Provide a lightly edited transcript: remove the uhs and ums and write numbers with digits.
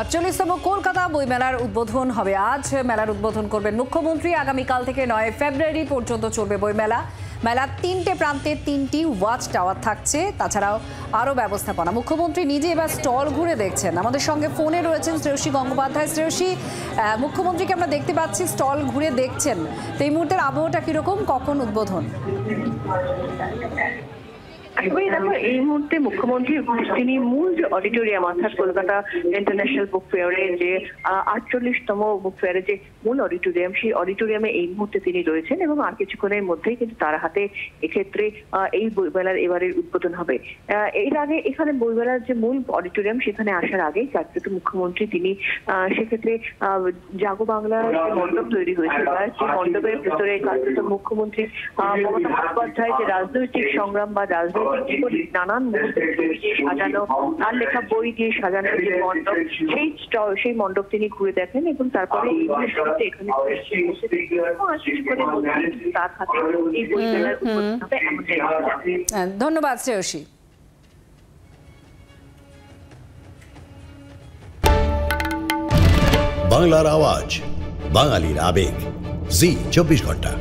৪৮তম কলকাতা বইমেলার উদ্বোধন হবে আজ। মেলার উদ্বোধন করবেন মুখ্যমন্ত্রী। আগামীকাল থেকে ৯ ফেব্রুয়ারি পর্যন্ত চলবে বইমেলা। মেলার ৩টে প্রান্তে ৩টি ওয়াচ টাওয়ার থাকছে, তাছাড়াও আরও ব্যবস্থাপনা। মুখ্যমন্ত্রী নিজে এবার স্টল ঘুরে দেখছেন। আমাদের সঙ্গে ফোনে রয়েছেন শ্রেয়সী গঙ্গোপাধ্যায়। শ্রেয়সী, মুখ্যমন্ত্রীকে আমরা দেখতে পাচ্ছি স্টল ঘুরে দেখছেন, তো এই মুহূর্তের আবহাওয়াটা কিরকম, কখন উদ্বোধন? দেখো, এই মুহূর্তে মুখ্যমন্ত্রী তিনি মূল যে অডিটোরিয়াম অর্থাৎ কলকাতা ইন্টারন্যাশনাল বুক ফেয়ারে যে ৪৮তম বুক ফেয়ারে যে মূল অডিটোরিয়াম, সেই অডিটোরিয়ামে এই মুহূর্তে তিনি রয়েছেন এবং আর কিছুক্ষণের মধ্যেই কিন্তু তার হাতে এক্ষেত্রে এই বইমেলার এবারের উদ্বোধন হবে। এর আগে এখানে বইমেলার যে মূল অডিটোরিয়াম সেখানে আসার আগে জাতীয় মুখ্যমন্ত্রী তিনি সেক্ষেত্রে জাগো বাংলার যে মণ্ডপ তৈরি হয়েছিল, সেই মণ্ডপের ভেতরে কার্যত মুখ্যমন্ত্রী মমতা বন্দ্যোপাধ্যায় যে রাজনৈতিক সংগ্রাম বা রাজনৈতিক নানান সাজানো, তার লেখা বই দিয়ে সাজানো যে মণ্ডপ, সেই মণ্ডপ তিনি ঘুরে দেখেন এবং তারপরে এখানে তার হাতে এই বই মেলার উদ্বোধন হবে। ধন্যবাদ শ্রেয়সী। বাংলার আওয়াজ, বাঙালির আবেগ, জি 24 ঘন্টা।